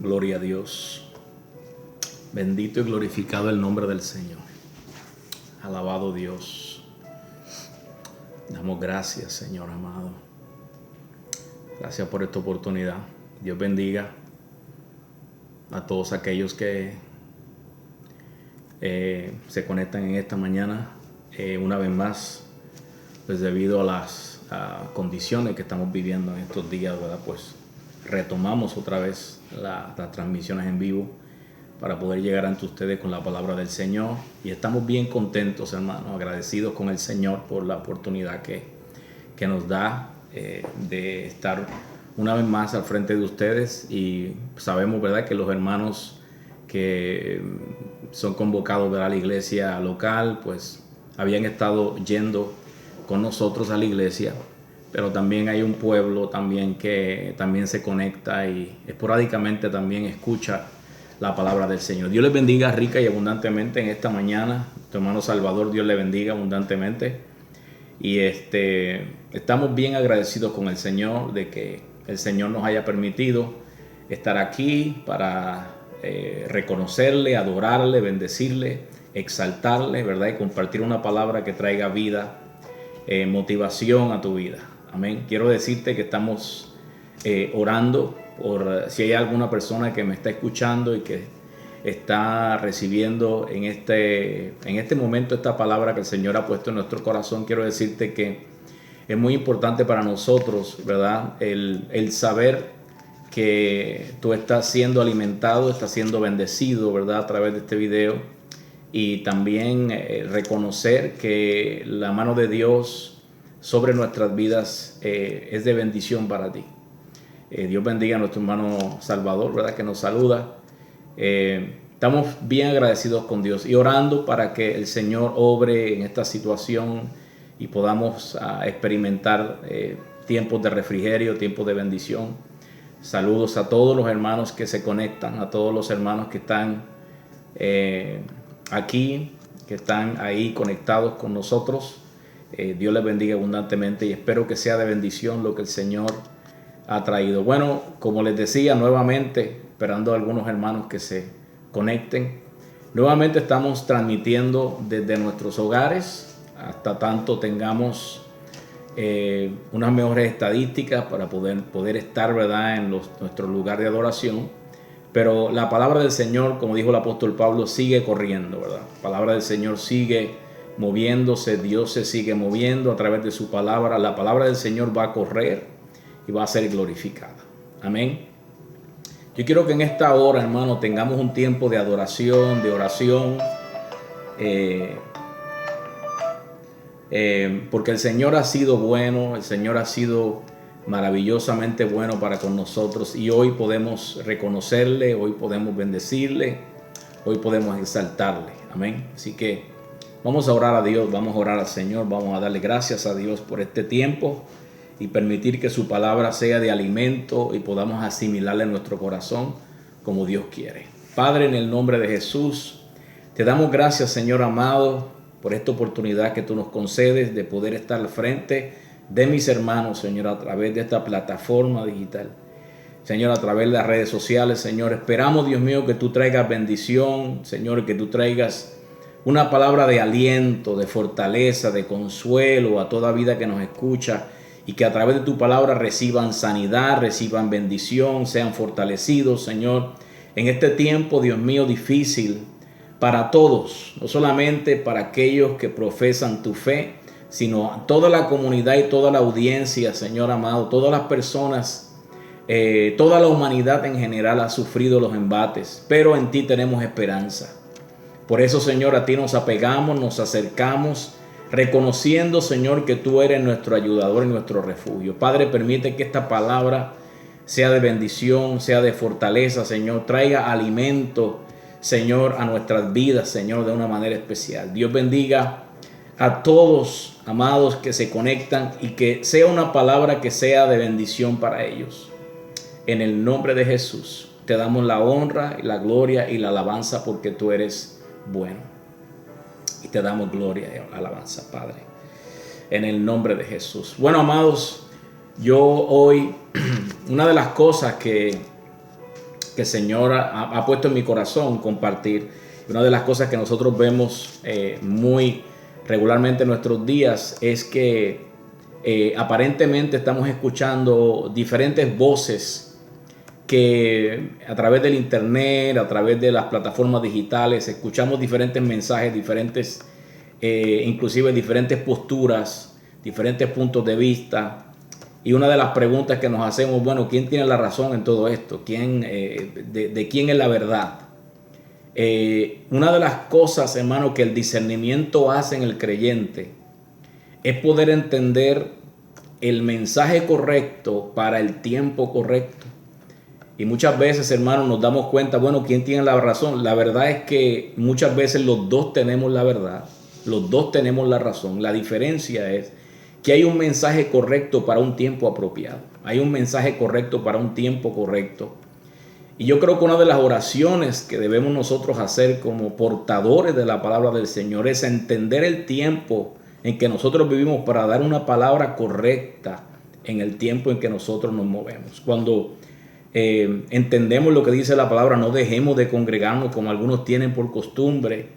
Gloria a Dios. Bendito y glorificado el nombre del Señor. Alabado Dios. Damos gracias, Señor amado. Gracias por esta oportunidad. Dios bendiga a todos aquellos que se conectan en esta mañana. Una vez más, pues debido a las condiciones que estamos viviendo en estos días, ¿verdad? Pues retomamos otra vez las transmisiones en vivo para poder llegar ante ustedes con la palabra del Señor. Y estamos bien contentos, hermanos, agradecidos con el Señor por la oportunidad que nos da de estar una vez más al frente de ustedes. Y sabemos, ¿verdad?, que los hermanos que son convocados, ¿verdad?, a la iglesia local, pues habían estado yendo con nosotros a la iglesia, pero también hay un pueblo también que también se conecta y esporádicamente también escucha la palabra del Señor. Dios les bendiga rica y abundantemente en esta mañana. Tu hermano Salvador, Dios le bendiga abundantemente. Y estamos bien agradecidos con el Señor de que el Señor nos haya permitido estar aquí para reconocerle, adorarle, bendecirle, exaltarle, ¿verdad? Y compartir una palabra que traiga vida, motivación a tu vida. Amén. Quiero decirte que estamos orando por si hay alguna persona que me está escuchando y que está recibiendo en este momento esta palabra que el Señor ha puesto en nuestro corazón. Quiero decirte que es muy importante para nosotros, ¿verdad?, el saber que tú estás siendo alimentado, estás siendo bendecido, ¿verdad?, a través de este video. Y también reconocer que la mano de Dios sobre nuestras vidas es de bendición para ti. Dios bendiga a nuestro hermano Salvador, ¿verdad?, que nos saluda. Estamos bien agradecidos con Dios y orando para que el Señor obre en esta situación y podamos experimentar tiempos de refrigerio, tiempos de bendición. Saludos a todos los hermanos que se conectan, a todos los hermanos que están aquí, que están ahí conectados con nosotros. Dios les bendiga abundantemente y espero que sea de bendición lo que el Señor ha traído. Bueno, como les decía, nuevamente, esperando a algunos hermanos que se conecten, nuevamente estamos transmitiendo desde nuestros hogares hasta tanto tengamos unas mejores estadísticas para poder estar, ¿verdad?, en nuestro lugar de adoración. Pero la palabra del Señor, como dijo el apóstol Pablo, sigue corriendo, ¿verdad? La palabra del Señor sigue moviéndose, Dios se sigue moviendo a través de su palabra. La palabra del Señor va a correr y va a ser glorificada. Amén. Yo quiero que en esta hora, hermano, tengamos un tiempo de adoración, de oración, porque el Señor ha sido bueno, el Señor ha sido maravillosamente bueno para con nosotros y hoy podemos reconocerle, hoy podemos bendecirle, hoy podemos exaltarle. Amén. Así que vamos a orar a Dios, vamos a orar al Señor, vamos a darle gracias a Dios por este tiempo y permitir que su palabra sea de alimento y podamos asimilarla en nuestro corazón como Dios quiere. Padre, en el nombre de Jesús, te damos gracias, Señor amado, por esta oportunidad que tú nos concedes de poder estar al frente de mis hermanos, Señor, a través de esta plataforma digital. Señor, a través de las redes sociales, Señor, esperamos, Dios mío, que tú traigas bendición, Señor, que tú traigas una palabra de aliento, de fortaleza, de consuelo a toda vida que nos escucha y que a través de tu palabra reciban sanidad, reciban bendición, sean fortalecidos, Señor, en este tiempo, Dios mío, difícil para todos, no solamente para aquellos que profesan tu fe, sino a toda la comunidad y toda la audiencia, Señor amado, todas las personas, toda la humanidad en general ha sufrido los embates, pero en ti tenemos esperanza. Por eso, Señor, a ti nos apegamos, nos acercamos, reconociendo, Señor, que tú eres nuestro ayudador y nuestro refugio. Padre, permite que esta palabra sea de bendición, sea de fortaleza, Señor, traiga alimento, Señor, a nuestras vidas, Señor, de una manera especial. Dios bendiga a todos, amados, que se conectan y que sea una palabra que sea de bendición para ellos. En el nombre de Jesús, te damos la honra y la gloria y la alabanza porque tú eres bueno. Y te damos gloria y alabanza, Padre, en el nombre de Jesús. Bueno, amados, yo hoy, una de las cosas que que el Señor ha puesto en mi corazón compartir. Una de las cosas que nosotros vemos muy regularmente en nuestros días es que aparentemente estamos escuchando diferentes voces que a través del internet, a través de las plataformas digitales, escuchamos diferentes mensajes, inclusive diferentes posturas, diferentes puntos de vista. Y una de las preguntas que nos hacemos, bueno, ¿quién tiene la razón en todo esto? ¿De quién es la verdad? Una de las cosas, hermano, que el discernimiento hace en el creyente es poder entender el mensaje correcto para el tiempo correcto. Y muchas veces, hermano, nos damos cuenta, bueno, ¿quién tiene la razón? La verdad es que muchas veces los dos tenemos la verdad, los dos tenemos la razón. La diferencia es que hay un mensaje correcto para un tiempo apropiado. Hay un mensaje correcto para un tiempo correcto. Y yo creo que una de las oraciones que debemos nosotros hacer como portadores de la palabra del Señor es entender el tiempo en que nosotros vivimos para dar una palabra correcta en el tiempo en que nosotros nos movemos. Cuando entendemos lo que dice la palabra, no dejemos de congregarnos como algunos tienen por costumbre.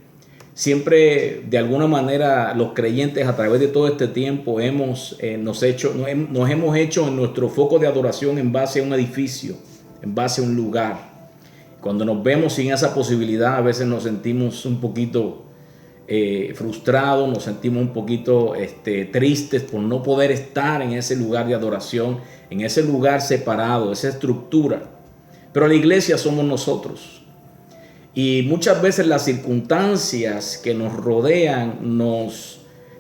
Siempre, de alguna manera, los creyentes a través de todo este tiempo nos hemos hecho en nuestro foco de adoración en base a un edificio, en base a un lugar. Cuando nos vemos sin esa posibilidad, a veces nos sentimos un poquito frustrados, nos sentimos un poquito tristes por no poder estar en ese lugar de adoración, en ese lugar separado, esa estructura. Pero la iglesia somos nosotros. Y muchas veces las circunstancias que nos rodean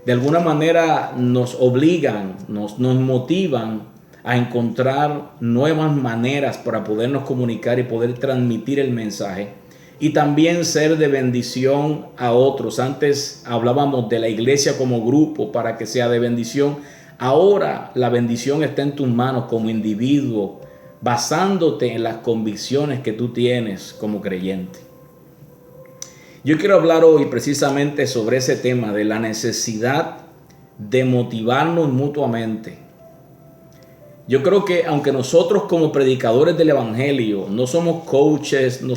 de alguna manera nos obligan, nos motivan a encontrar nuevas maneras para podernos comunicar y poder transmitir el mensaje y también ser de bendición a otros. Antes hablábamos de la iglesia como grupo para que sea de bendición. Ahora la bendición está en tus manos como individuo, basándote en las convicciones que tú tienes como creyente. Yo quiero hablar hoy precisamente sobre ese tema de la necesidad de motivarnos mutuamente. Yo creo que aunque nosotros como predicadores del evangelio no somos coaches, no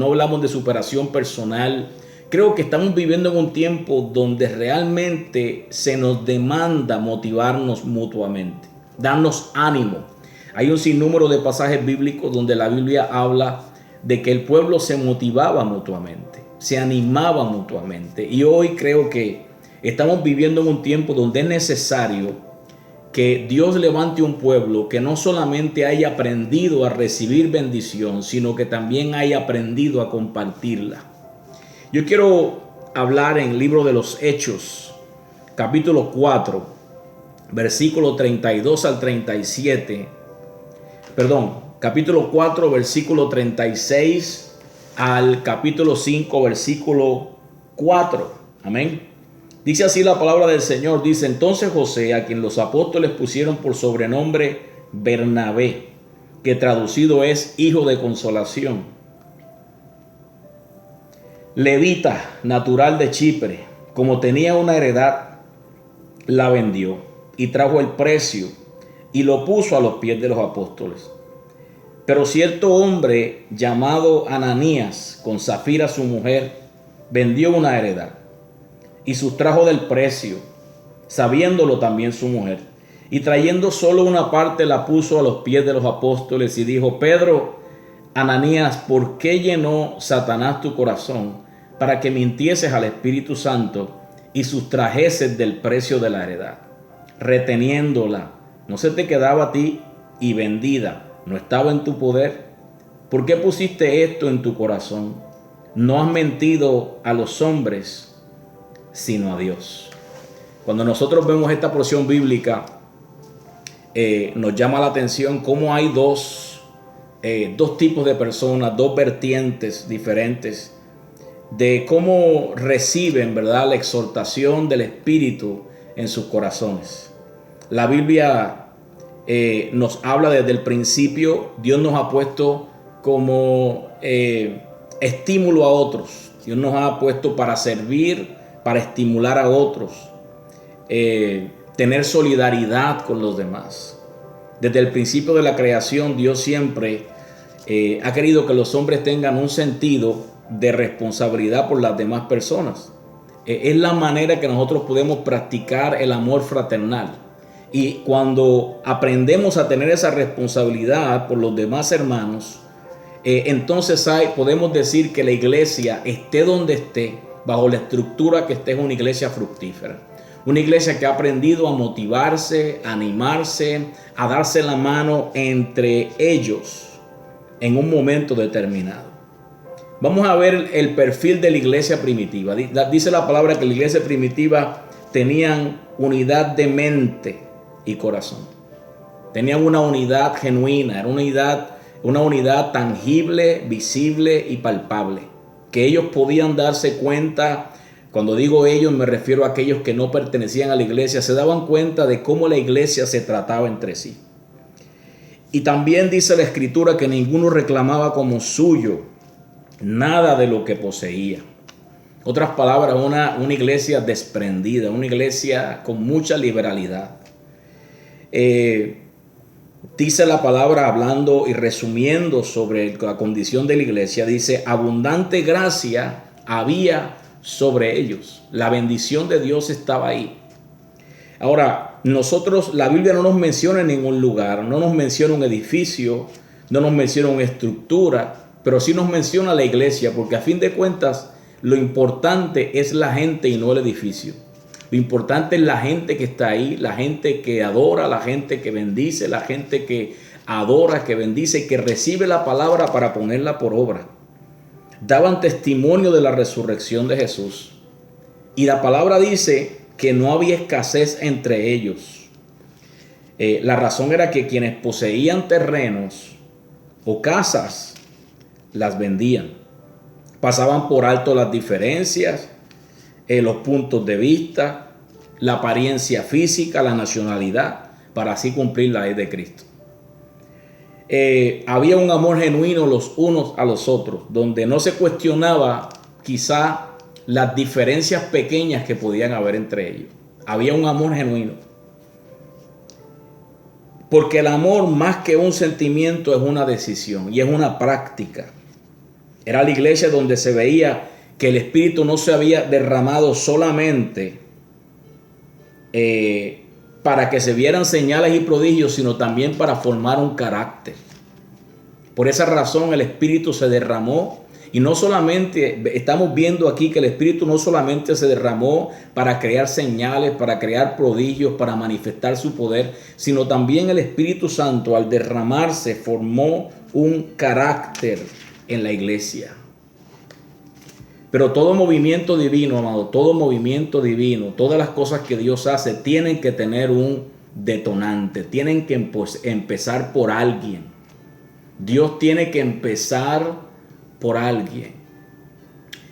hablamos de superación personal, creo que estamos viviendo en un tiempo donde realmente se nos demanda motivarnos mutuamente, darnos ánimo. Hay un sinnúmero de pasajes bíblicos donde la Biblia habla de que el pueblo se motivaba mutuamente, se animaba mutuamente. Y hoy creo que estamos viviendo en un tiempo donde es necesario que Dios levante un pueblo que no solamente haya aprendido a recibir bendición, sino que también haya aprendido a compartirla. Yo quiero hablar en el libro de los Hechos, capítulo 4, versículo 32 al 37. Capítulo 4, versículo 36 al capítulo 5, versículo 4. Amén. Dice así la palabra del Señor. Dice: entonces José, a quien los apóstoles pusieron por sobrenombre Bernabé, que traducido es hijo de consolación, levita, natural de Chipre, como tenía una heredad, la vendió y trajo el precio y lo puso a los pies de los apóstoles. Pero cierto hombre llamado Ananías, con Zafira su mujer, vendió una heredad y sustrajo del precio, sabiéndolo también su mujer, y trayendo solo una parte la puso a los pies de los apóstoles y dijo: Pedro, Ananías, ¿por qué llenó Satanás tu corazón para que mintieses al Espíritu Santo y sustrajeses del precio de la heredad, reteniéndola? ¿No se te quedaba a ti y vendida no estaba en tu poder? ¿Por qué pusiste esto en tu corazón? No has mentido a los hombres, sino a Dios. Cuando nosotros vemos esta porción bíblica, nos llama la atención cómo hay dos tipos de personas, dos vertientes diferentes de cómo reciben, ¿verdad?, la exhortación del Espíritu en sus corazones. La Biblia nos habla desde el principio. Dios nos ha puesto como estímulo a otros. Dios nos ha puesto para servir, para estimular a otros, tener solidaridad con los demás. Desde el principio de la creación, Dios siempre ha querido que los hombres tengan un sentido de responsabilidad por las demás personas. Es la manera que nosotros podemos practicar el amor fraternal. Y cuando aprendemos a tener esa responsabilidad por los demás hermanos, entonces podemos decir que la iglesia, esté donde esté, bajo la estructura que esté, es una iglesia fructífera. Una iglesia que ha aprendido a motivarse, a animarse, a darse la mano entre ellos en un momento determinado. Vamos a ver el perfil de la iglesia primitiva. Dice la palabra que la iglesia primitiva tenían unidad de mente y corazón. Tenían una unidad genuina, era una unidad tangible, visible y palpable, que ellos podían darse cuenta. Cuando digo ellos, me refiero a aquellos que no pertenecían a la iglesia, se daban cuenta de cómo la iglesia se trataba entre sí. Y también dice la escritura que ninguno reclamaba como suyo nada de lo que poseía. Otras palabras, una iglesia desprendida, una iglesia con mucha liberalidad. Dice la palabra, hablando y resumiendo sobre la condición de la iglesia, dice: abundante gracia había sobre ellos. La bendición de Dios estaba ahí. Ahora, la Biblia no nos menciona en ningún lugar, no nos menciona un edificio, no nos menciona una estructura, pero sí nos menciona la iglesia, porque a fin de cuentas lo importante es la gente y no el edificio. Lo importante es la gente que está ahí, la gente que adora, la gente que bendice, la gente que adora, que bendice, que recibe la palabra para ponerla por obra. Daban testimonio de la resurrección de Jesús. Y la palabra dice que no había escasez entre ellos. La razón era que quienes poseían terrenos o casas las vendían. Pasaban por alto las diferencias, los puntos de vista, la apariencia física, la nacionalidad, para así cumplir la ley de Cristo. Había un amor genuino los unos a los otros, donde no se cuestionaba quizá las diferencias pequeñas que podían haber entre ellos. Había un amor genuino. Porque el amor, más que un sentimiento, es una decisión y es una práctica. Era la iglesia donde se veía que el Espíritu no se había derramado solamente para que se vieran señales y prodigios, sino también para formar un carácter. Por esa razón el Espíritu se derramó, y no solamente, estamos viendo aquí que el Espíritu no solamente se derramó para crear señales, para crear prodigios, para manifestar su poder, sino también el Espíritu Santo, al derramarse, formó un carácter en la iglesia. Pero todo movimiento divino, amado, todo movimiento divino, todas las cosas que Dios hace tienen que tener un detonante, tienen que empezar por alguien. Dios tiene que empezar por alguien.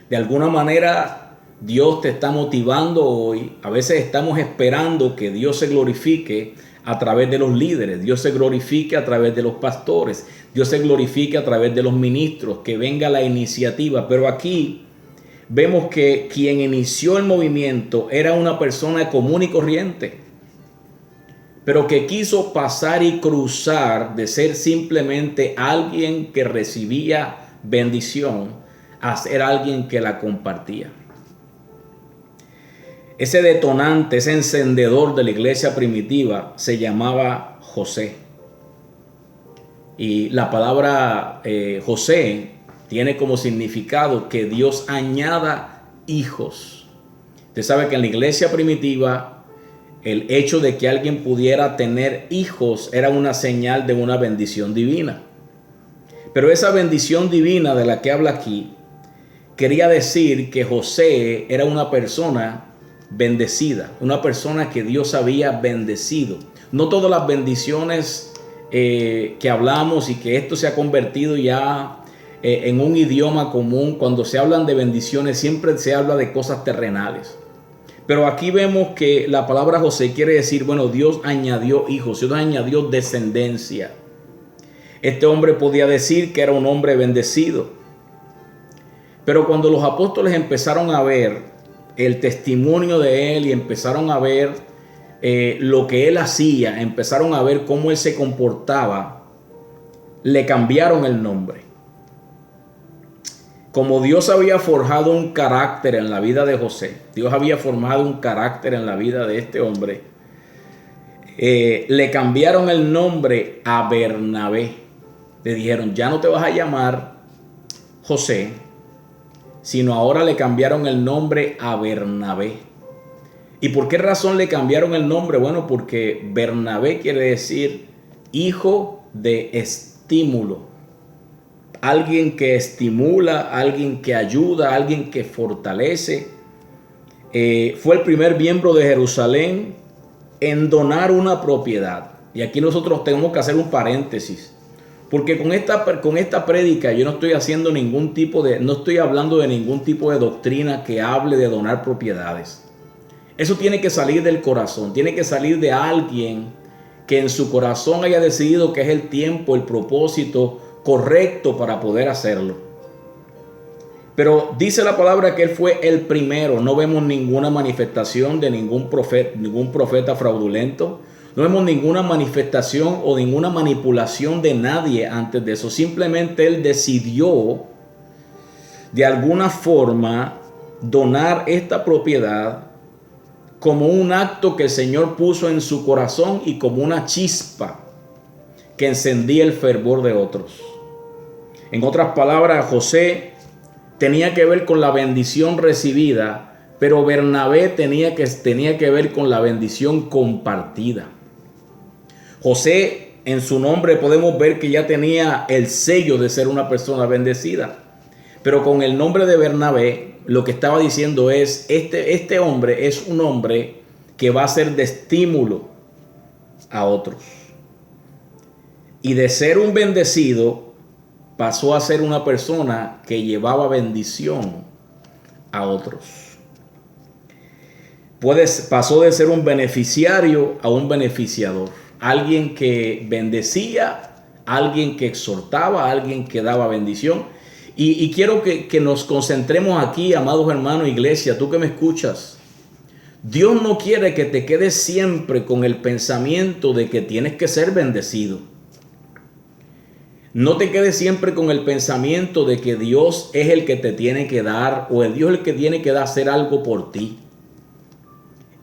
De alguna manera, Dios te está motivando hoy. A veces estamos esperando que Dios se glorifique a través de los líderes, Dios se glorifique a través de los pastores, Dios se glorifique a través de los ministros, que venga la iniciativa. Pero aquí vemos que quien inició el movimiento era una persona común y corriente, pero que quiso pasar y cruzar de ser simplemente alguien que recibía bendición a ser alguien que la compartía. Ese detonante, ese encendedor de la iglesia primitiva se llamaba José. Y la palabra José tiene como significado que Dios añada hijos. Usted sabe que en la iglesia primitiva el hecho de que alguien pudiera tener hijos era una señal de una bendición divina. Pero esa bendición divina de la que habla aquí quería decir que José era una persona bendecida, una persona que Dios había bendecido. No todas las bendiciones que hablamos y que esto se ha convertido ya en un idioma común, cuando se hablan de bendiciones siempre se habla de cosas terrenales. Pero aquí vemos que la palabra José quiere decir, bueno, Dios añadió hijos, Dios añadió descendencia. Este hombre podía decir que era un hombre bendecido. Pero cuando los apóstoles empezaron a ver el testimonio de él y empezaron a ver lo que él hacía, empezaron a ver cómo él se comportaba, le cambiaron el nombre. Como Dios había forjado un carácter en la vida de José, Dios había formado un carácter en la vida de este hombre, le cambiaron el nombre a Bernabé. Le dijeron, ya no te vas a llamar José, sino ahora le cambiaron el nombre a Bernabé. ¿Y por qué razón le cambiaron el nombre? Bueno, porque Bernabé quiere decir hijo de estímulo. Alguien que estimula, alguien que ayuda, alguien que fortalece. Fue el primer miembro de Jerusalén en donar una propiedad. Y aquí nosotros tenemos que hacer un paréntesis. Porque con esta prédica yo no estoy haciendo no estoy hablando de ningún tipo de doctrina que hable de donar propiedades. Eso tiene que salir del corazón, tiene que salir de alguien que en su corazón haya decidido que es el tiempo, el propósito correcto para poder hacerlo. Pero dice la palabra que él fue el primero. No vemos ninguna manifestación de ningún profeta fraudulento. No vemos ninguna manifestación o ninguna manipulación de nadie antes de eso. Simplemente él decidió de alguna forma donar esta propiedad como un acto que el Señor puso en su corazón y como una chispa que encendía el fervor de otros. En otras palabras, José tenía que ver con la bendición recibida, pero Bernabé tenía que ver con la bendición compartida. José, en su nombre podemos ver que ya tenía el sello de ser una persona bendecida, pero con el nombre de Bernabé lo que estaba diciendo es, este hombre es un hombre que va a ser de estímulo a otros. Y de ser un bendecido pasó a ser una persona que llevaba bendición a otros. Pasó de ser un beneficiario a un beneficiador. Alguien que bendecía, alguien que exhortaba, alguien que daba bendición. Y quiero que nos concentremos aquí, amados hermanos, iglesia, tú que me escuchas. Dios no quiere que te quedes siempre con el pensamiento de que tienes que ser bendecido. No te quedes siempre con el pensamiento de que Dios es el que te tiene que dar o el Dios es el que tiene que hacer algo por ti.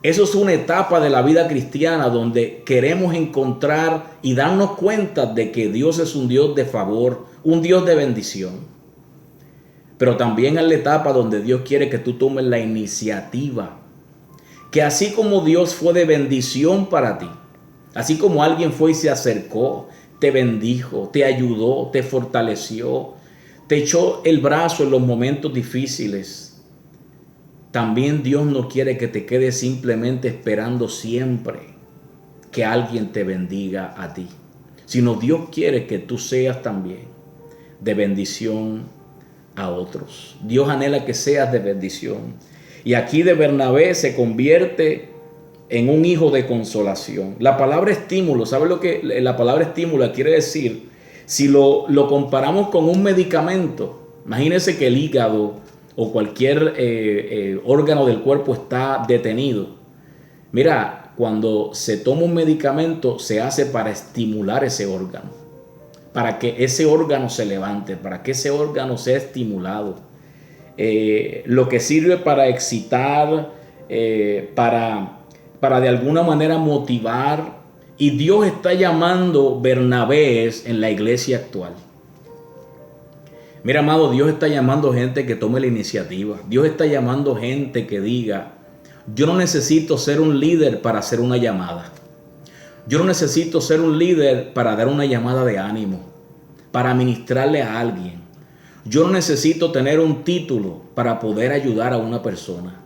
Eso es una etapa de la vida cristiana donde queremos encontrar y darnos cuenta de que Dios es un Dios de favor, un Dios de bendición. Pero también es la etapa donde Dios quiere que tú tomes la iniciativa. Que así como Dios fue de bendición para ti, así como alguien fue y se acercó, te bendijo, te ayudó, te fortaleció, te echó el brazo en los momentos difíciles, también Dios no quiere que te quedes simplemente esperando siempre que alguien te bendiga a ti, sino Dios quiere que tú seas también de bendición a otros. Dios anhela que seas de bendición. Y aquí de Bernabé se convierte en un hijo de consolación. La palabra estímulo, ¿sabe lo que la palabra estímulo quiere decir? Si lo comparamos con un medicamento, imagínense que el hígado o cualquier órgano del cuerpo está detenido. Mira, cuando se toma un medicamento se hace para estimular ese órgano, para que ese órgano se levante, para que ese órgano sea estimulado. Lo que sirve para excitar, para de alguna manera motivar. Y Dios está llamando Bernabés en la iglesia actual. Mira, amado, Dios está llamando gente que tome la iniciativa. Dios está llamando gente que diga, yo no necesito ser un líder para hacer una llamada. Yo no necesito ser un líder para dar una llamada de ánimo, para ministrarle a alguien. Yo no necesito tener un título para poder ayudar a una persona.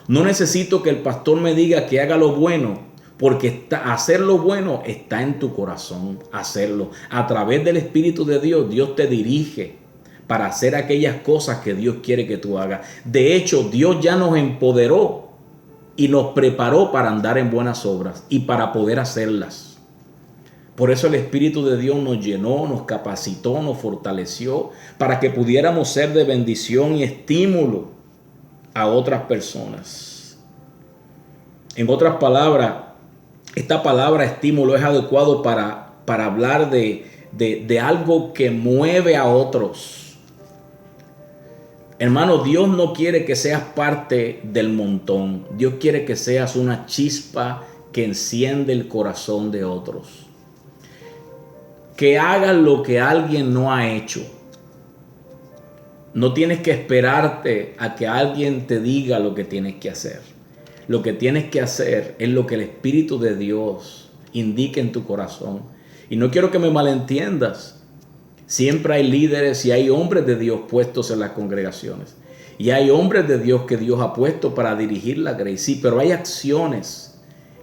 No necesito que el pastor me diga que haga lo bueno, porque hacer lo bueno está en tu corazón, hacerlo. A través del Espíritu de Dios, Dios te dirige para hacer aquellas cosas que Dios quiere que tú hagas. De hecho, Dios ya nos empoderó y nos preparó para andar en buenas obras y para poder hacerlas. Por eso el Espíritu de Dios nos llenó, nos capacitó, nos fortaleció para que pudiéramos ser de bendición y estímulo a otras personas. En otras palabras, esta palabra estímulo es adecuado para hablar de de algo que mueve a otros. Hermano, Dios no quiere que seas parte del montón. Dios quiere que seas una chispa que enciende el corazón de otros. Que hagas lo que alguien no ha hecho. No tienes que esperarte a que alguien te diga lo que tienes que hacer. Lo que tienes que hacer es lo que el Espíritu de Dios indique en tu corazón. Y no quiero que me malentiendas. Siempre hay líderes y hay hombres de Dios puestos en las congregaciones. Y hay hombres de Dios que Dios ha puesto para dirigir la iglesia. Sí, pero hay acciones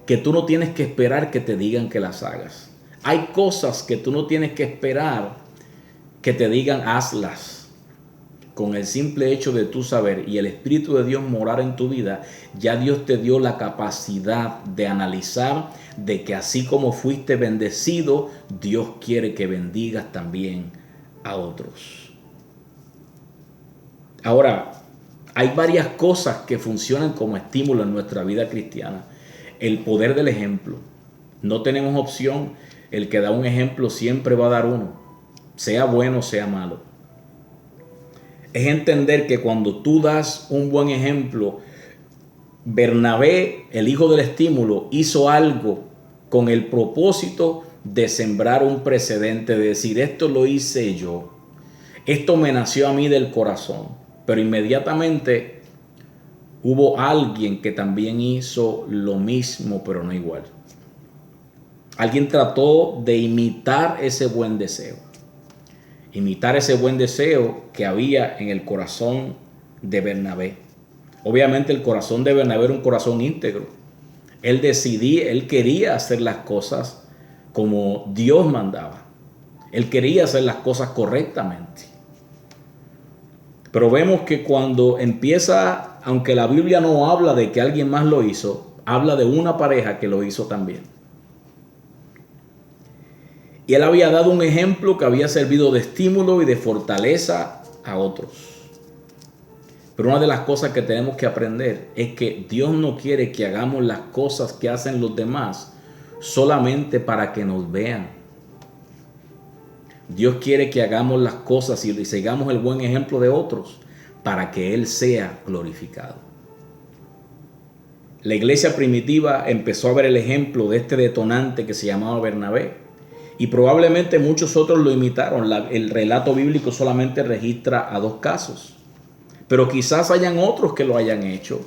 que tú no tienes que esperar que te digan que las hagas. Hay cosas que tú no tienes que esperar que te digan hazlas. Con el simple hecho de tú saber y el Espíritu de Dios morar en tu vida, ya Dios te dio la capacidad de analizar de que así como fuiste bendecido, Dios quiere que bendigas también a otros. Ahora, hay varias cosas que funcionan como estímulo en nuestra vida cristiana. El poder del ejemplo. No tenemos opción. El que da un ejemplo siempre va a dar uno, sea bueno o sea malo. Es entender que cuando tú das un buen ejemplo, Bernabé, el hijo del estímulo, hizo algo con el propósito de sembrar un precedente, de decir, esto lo hice yo, esto me nació a mí del corazón, pero inmediatamente hubo alguien que también hizo lo mismo, pero no igual. Alguien trató de imitar ese buen deseo. Imitar ese buen deseo que había en el corazón de Bernabé. Obviamente el corazón de Bernabé era un corazón íntegro. Él quería hacer las cosas como Dios mandaba. Él quería hacer las cosas correctamente. Pero vemos que cuando empieza, aunque la Biblia no habla de que alguien más lo hizo, habla de una pareja que lo hizo también. Y él había dado un ejemplo que había servido de estímulo y de fortaleza a otros. Pero una de las cosas que tenemos que aprender es que Dios no quiere que hagamos las cosas que hacen los demás solamente para que nos vean. Dios quiere que hagamos las cosas y sigamos el buen ejemplo de otros para que Él sea glorificado. La iglesia primitiva empezó a ver el ejemplo de este detonante que se llamaba Bernabé. Y probablemente muchos otros lo imitaron. El relato bíblico solamente registra a 2 casos. Pero quizás hayan otros que lo hayan hecho.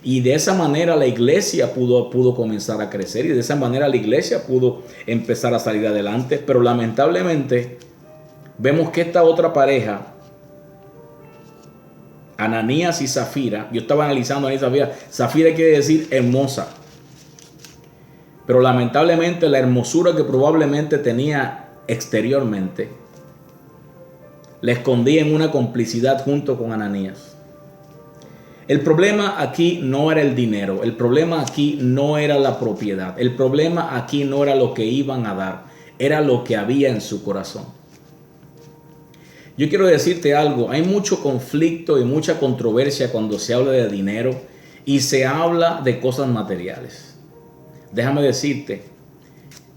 Y de esa manera la iglesia pudo comenzar a crecer. Y de esa manera la iglesia pudo empezar a salir adelante. Pero lamentablemente vemos que esta otra pareja, Ananías y Zafira, yo estaba analizando a Ananías y Zafira. Zafira quiere decir hermosa. Pero lamentablemente la hermosura que probablemente tenía exteriormente la escondía en una complicidad junto con Ananías. El problema aquí no era el dinero, el problema aquí no era la propiedad, el problema aquí no era lo que iban a dar, era lo que había en su corazón. Yo quiero decirte algo, hay mucho conflicto y mucha controversia cuando se habla de dinero y se habla de cosas materiales. Déjame decirte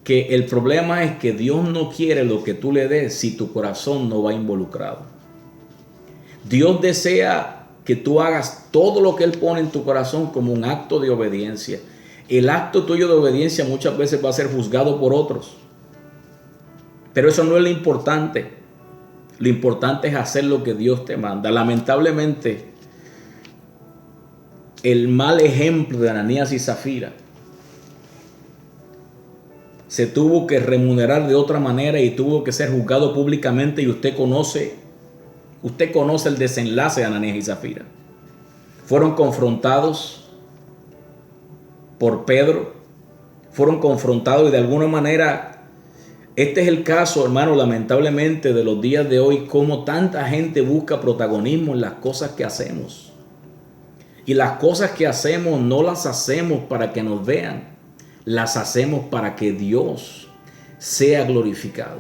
que el problema es que Dios no quiere lo que tú le des si tu corazón no va involucrado. Dios desea que tú hagas todo lo que Él pone en tu corazón como un acto de obediencia. El acto tuyo de obediencia muchas veces va a ser juzgado por otros. Pero eso no es lo importante. Lo importante es hacer lo que Dios te manda. Lamentablemente, el mal ejemplo de Ananías y Zafira se tuvo que remunerar de otra manera y tuvo que ser juzgado públicamente, y usted conoce el desenlace de Ananías y Zafira. Fueron confrontados por Pedro, fueron confrontados y de alguna manera, este es el caso, hermano, lamentablemente de los días de hoy, como tanta gente busca protagonismo en las cosas que hacemos. Y las cosas que hacemos no las hacemos para que nos vean. Las hacemos para que Dios sea glorificado.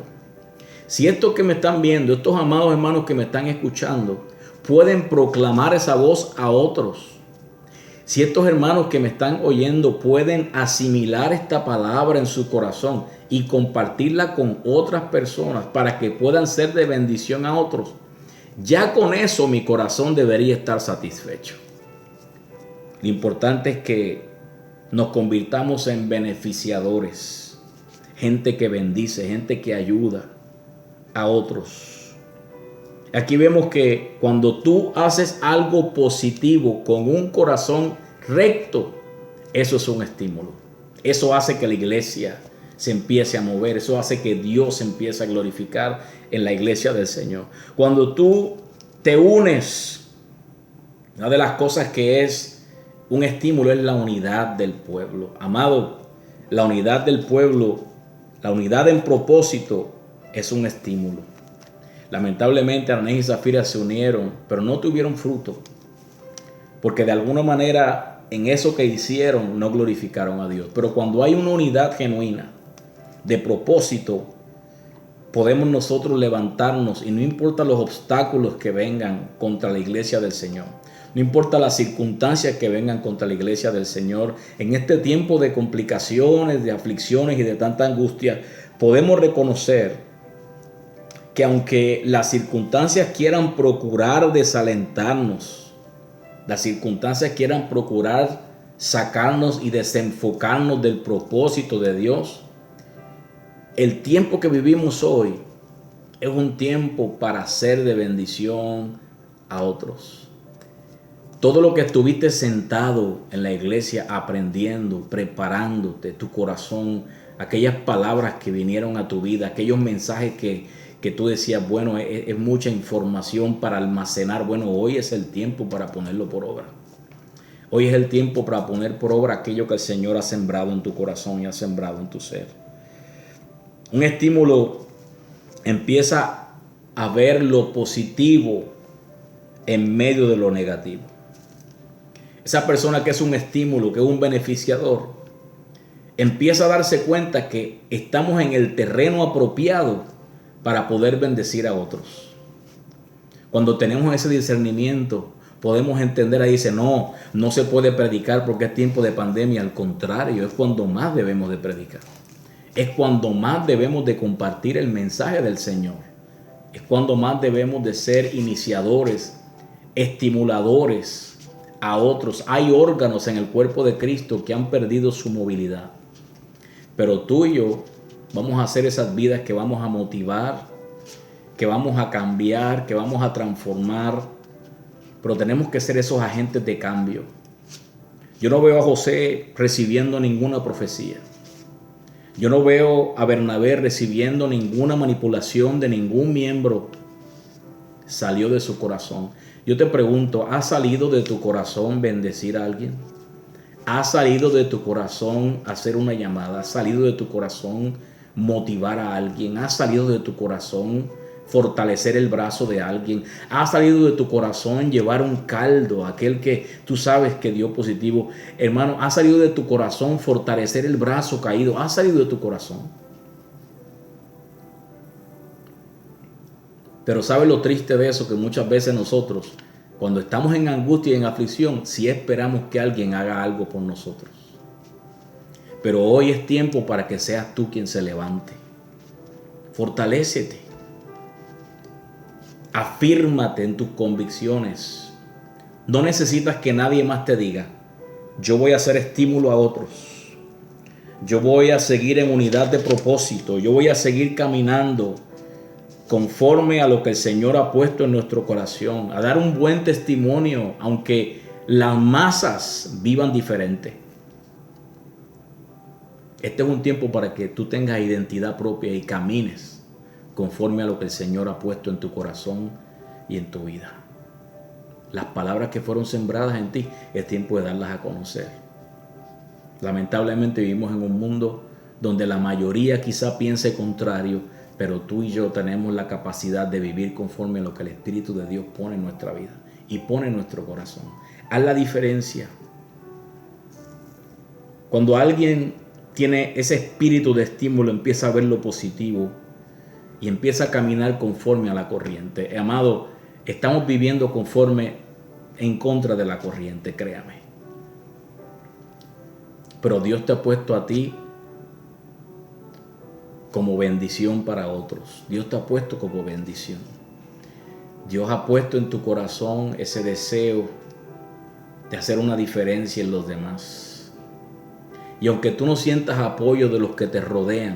Si estos que me están viendo, estos amados hermanos que me están escuchando, pueden proclamar esa voz a otros, Si estos hermanos que me están oyendo pueden asimilar esta palabra en su corazón y compartirla con otras personas para que puedan ser de bendición a otros, ya con eso mi corazón debería estar satisfecho. Lo importante es que nos convirtamos en beneficiadores, gente que bendice, gente que ayuda a otros. Aquí vemos que cuando tú haces algo positivo con un corazón recto, eso es un estímulo. Eso hace que la iglesia se empiece a mover. Eso hace que Dios se empiece a glorificar en la iglesia del Señor. Cuando tú te unes, una de las cosas que es un estímulo es la unidad del pueblo. Amado, la unidad del pueblo, la unidad en propósito es un estímulo. Lamentablemente Ananías y Zafira se unieron, pero no tuvieron fruto, porque de alguna manera en eso que hicieron no glorificaron a Dios. Pero cuando hay una unidad genuina de propósito, podemos nosotros levantarnos y no importa los obstáculos que vengan contra la iglesia del Señor, no importa las circunstancias que vengan contra la iglesia del Señor, en este tiempo de complicaciones, de aflicciones y de tanta angustia, podemos reconocer que aunque las circunstancias quieran procurar desalentarnos, las circunstancias quieran procurar sacarnos y desenfocarnos del propósito de Dios, el tiempo que vivimos hoy es un tiempo para ser de bendición a otros. Todo lo que estuviste sentado en la iglesia aprendiendo, preparándote, tu corazón, aquellas palabras que vinieron a tu vida, aquellos mensajes que tú decías, bueno, es mucha información para almacenar. Bueno, hoy es el tiempo para ponerlo por obra. Hoy es el tiempo para poner por obra aquello que el Señor ha sembrado en tu corazón y ha sembrado en tu ser. Un estímulo empieza a ver lo positivo en medio de lo negativo. Esa persona que es un estímulo, que es un beneficiador, empieza a darse cuenta que estamos en el terreno apropiado para poder bendecir a otros. Cuando tenemos ese discernimiento, podemos entender, ahí dice, no se puede predicar porque es tiempo de pandemia. Al contrario, es cuando más debemos de predicar. Es cuando más debemos de compartir el mensaje del Señor. Es cuando más debemos de ser iniciadores, estimuladores a otros. Hay órganos en el cuerpo de Cristo que han perdido su movilidad. Pero tú y yo vamos a hacer esas vidas que vamos a motivar, que vamos a cambiar, que vamos a transformar. Pero tenemos que ser esos agentes de cambio. Yo no veo a José recibiendo ninguna profecía. Yo no veo a Bernabé recibiendo ninguna manipulación de ningún miembro. Salió de su corazón. Yo te pregunto, ¿ha salido de tu corazón bendecir a alguien? ¿Ha salido de tu corazón hacer una llamada? ¿Ha salido de tu corazón motivar a alguien? ¿Ha salido de tu corazón fortalecer el brazo de alguien? ¿Ha salido de tu corazón llevar un caldo a aquel que tú sabes que dio positivo? Hermano, ¿ha salido de tu corazón fortalecer el brazo caído? ¿Ha salido de tu corazón? Pero ¿sabe lo triste de eso? Que muchas veces nosotros, cuando estamos en angustia y en aflicción, sí esperamos que alguien haga algo por nosotros. Pero hoy es tiempo para que seas tú quien se levante. Fortalécete. Afírmate en tus convicciones. No necesitas que nadie más te diga, yo voy a hacer estímulo a otros. Yo voy a seguir en unidad de propósito. Yo voy a seguir caminando conforme a lo que el Señor ha puesto en nuestro corazón. A dar un buen testimonio, aunque las masas vivan diferente. Este es un tiempo para que tú tengas identidad propia y camines conforme a lo que el Señor ha puesto en tu corazón y en tu vida. Las palabras que fueron sembradas en ti, es tiempo de darlas a conocer. Lamentablemente vivimos en un mundo donde la mayoría quizá piense contrario, pero tú y yo tenemos la capacidad de vivir conforme a lo que el Espíritu de Dios pone en nuestra vida y pone en nuestro corazón. Haz la diferencia. Cuando alguien tiene ese espíritu de estímulo, empieza a ver lo positivo y empieza a caminar conforme a la corriente. Amado, estamos viviendo conforme en contra de la corriente, créame. pero Dios te ha puesto a ti como bendición para otros. Dios te ha puesto como bendición. Dios ha puesto en tu corazón ese deseo de hacer una diferencia en los demás. Y aunque tú no sientas apoyo de los que te rodean,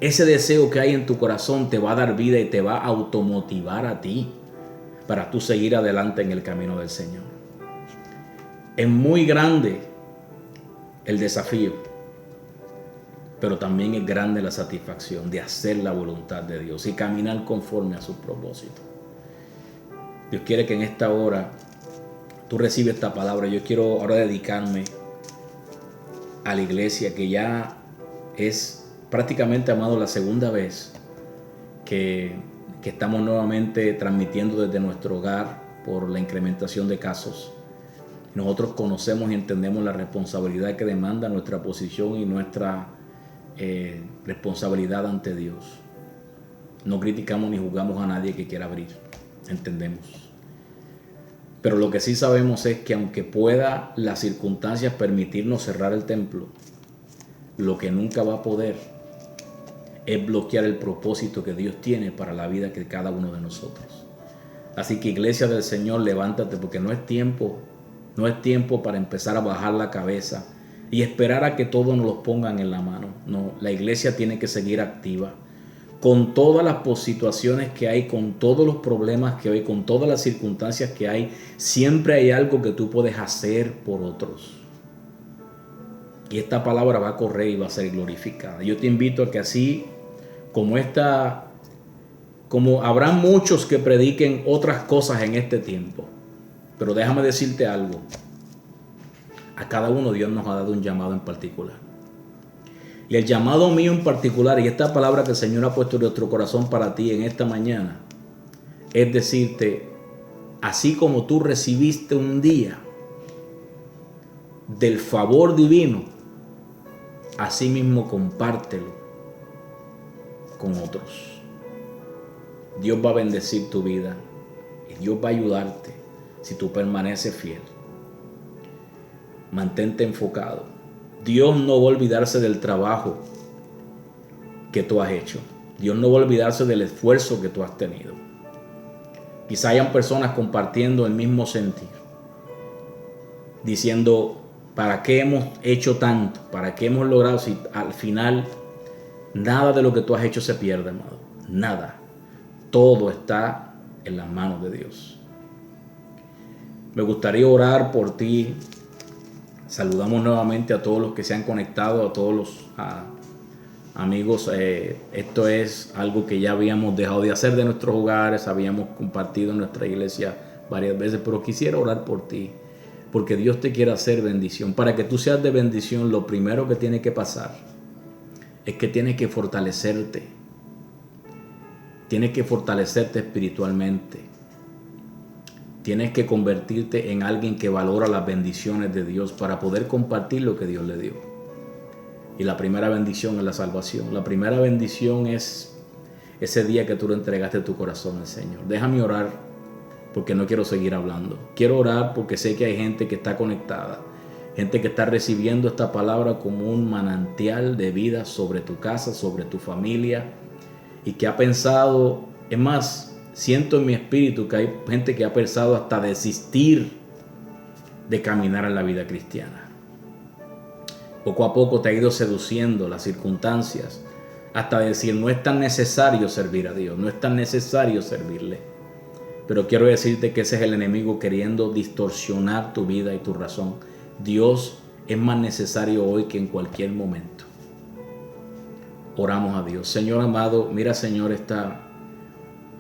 ese deseo que hay en tu corazón te va a dar vida y te va a automotivar a ti para tú seguir adelante en el camino del Señor. Es muy grande el desafío, pero también es grande la satisfacción de hacer la voluntad de Dios y caminar conforme a sus propósitos. Dios quiere que en esta hora tú recibes esta palabra. Yo quiero ahora dedicarme a la iglesia, que ya es prácticamente, amado, la segunda vez que estamos nuevamente transmitiendo desde nuestro hogar por la incrementación de casos. Nosotros conocemos y entendemos la responsabilidad que demanda nuestra posición y nuestra responsabilidad ante Dios. No criticamos ni juzgamos a nadie que quiera abrir, entendemos. Pero lo que sí sabemos es que aunque pueda las circunstancias permitirnos cerrar el templo, lo que nunca va a poder es bloquear el propósito que Dios tiene para la vida de cada uno de nosotros. Así que, iglesia del Señor, levántate, porque no es tiempo para empezar a bajar la cabeza y esperar a que todos nos los pongan en la mano. No, la iglesia tiene que seguir activa con todas las situaciones que hay, con todos los problemas que hay, con todas las circunstancias que hay. Siempre hay algo que tú puedes hacer por otros. Y esta palabra va a correr y va a ser glorificada. Yo te invito a que así como habrá muchos que prediquen otras cosas en este tiempo, pero déjame decirte algo. A cada uno Dios nos ha dado un llamado en particular. Y el llamado mío en particular, y esta palabra que el Señor ha puesto en nuestro corazón para ti en esta mañana, es decirte, así como tú recibiste un día del favor divino, así mismo compártelo con otros. Dios va a bendecir tu vida y Dios va a ayudarte si tú permaneces fiel. Mantente enfocado. Dios no va a olvidarse del trabajo que tú has hecho. Dios no va a olvidarse del esfuerzo que tú has tenido. Quizá hayan personas compartiendo el mismo sentir, diciendo, ¿para qué hemos hecho tanto? ¿Para qué hemos logrado? Si al final nada de lo que tú has hecho se pierde, amado. Nada. Todo está en las manos de Dios. Me gustaría orar por ti. Saludamos nuevamente a todos los que se han conectado, a todos los amigos. Esto es algo que ya habíamos dejado de hacer de nuestros hogares, habíamos compartido en nuestra iglesia varias veces, pero quisiera orar por ti, porque Dios te quiere hacer bendición. Para que tú seas de bendición, lo primero que tiene que pasar es que tienes que fortalecerte. Tienes que fortalecerte espiritualmente. Tienes que convertirte en alguien que valora las bendiciones de Dios para poder compartir lo que Dios le dio. Y la primera bendición es la salvación. La primera bendición es ese día que tú le entregaste tu corazón al Señor. Déjame orar porque no quiero seguir hablando. Quiero orar porque sé que hay gente que está conectada, gente que está recibiendo esta palabra como un manantial de vida sobre tu casa, sobre tu familia, y que ha pensado, es más, siento en mi espíritu que hay gente que ha pensado hasta desistir de caminar en la vida cristiana. Poco a poco te ha ido seduciendo las circunstancias hasta decir, no es tan necesario servir a Dios, no es tan necesario servirle. Pero quiero decirte que ese es el enemigo queriendo distorsionar tu vida y tu razón. Dios es más necesario hoy que en cualquier momento. Oramos a Dios. Señor amado, mira, Señor, esta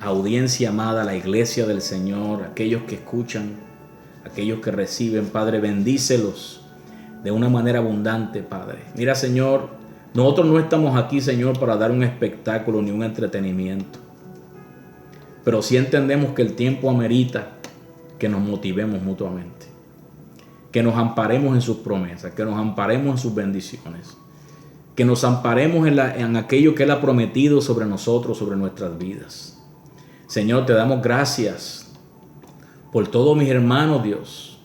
audiencia amada, la iglesia del Señor, aquellos que escuchan, aquellos que reciben, Padre, bendícelos de una manera abundante, Padre. Mira, Señor, nosotros no estamos aquí, Señor, para dar un espectáculo ni un entretenimiento, pero sí entendemos que el tiempo amerita que nos motivemos mutuamente, que nos amparemos en sus promesas, que nos amparemos en sus bendiciones, que nos amparemos en aquello que Él ha prometido sobre nosotros, sobre nuestras vidas. Señor, te damos gracias por todos mis hermanos, Dios,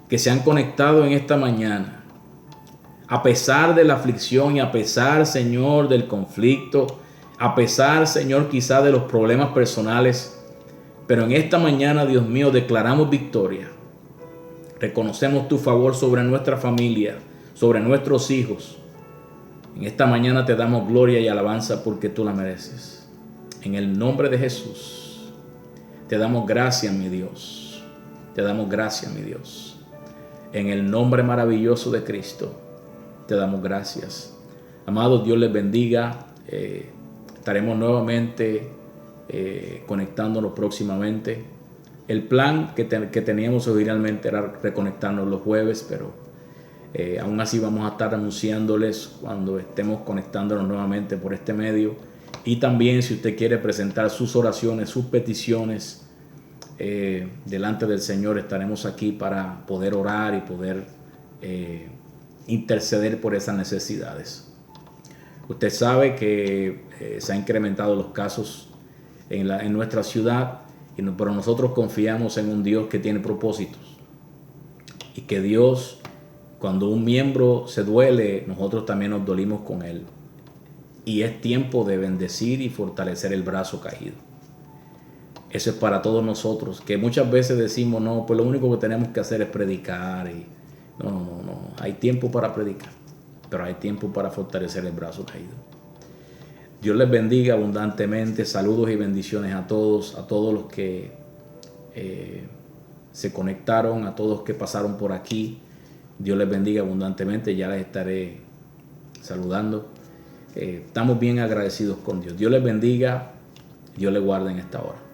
que se han conectado en esta mañana. A pesar de la aflicción y a pesar, Señor, del conflicto, a pesar, Señor, quizá de los problemas personales, pero en esta mañana, Dios mío, declaramos victoria. Reconocemos tu favor sobre nuestra familia, sobre nuestros hijos. En esta mañana te damos gloria y alabanza porque tú la mereces. En el nombre de Jesús, te damos gracias, mi Dios. Te damos gracias, mi Dios. En el nombre maravilloso de Cristo, te damos gracias. Amados, Dios les bendiga. Estaremos nuevamente conectándonos próximamente. El plan que teníamos originalmente era reconectarnos los jueves, pero aún así vamos a estar anunciándoles cuando estemos conectándonos nuevamente por este medio. Y también si usted quiere presentar sus oraciones, sus peticiones delante del Señor, estaremos aquí para poder orar y poder interceder por esas necesidades. Usted sabe que se han incrementado los casos en nuestra ciudad, pero nosotros confiamos en un Dios que tiene propósitos y que Dios, cuando un miembro se duele, nosotros también nos dolimos con él, y es tiempo de bendecir y fortalecer el brazo caído. Eso es para todos nosotros, que muchas veces decimos, no, pues lo único que tenemos que hacer es predicar. Y no, hay tiempo para predicar, pero hay tiempo para fortalecer el brazo caído. Dios les bendiga abundantemente. Saludos y bendiciones a todos los que se conectaron, a todos que pasaron por aquí. Dios les bendiga abundantemente. Ya les estaré saludando. Estamos bien agradecidos con Dios. Dios les bendiga. Dios les guarde en esta hora.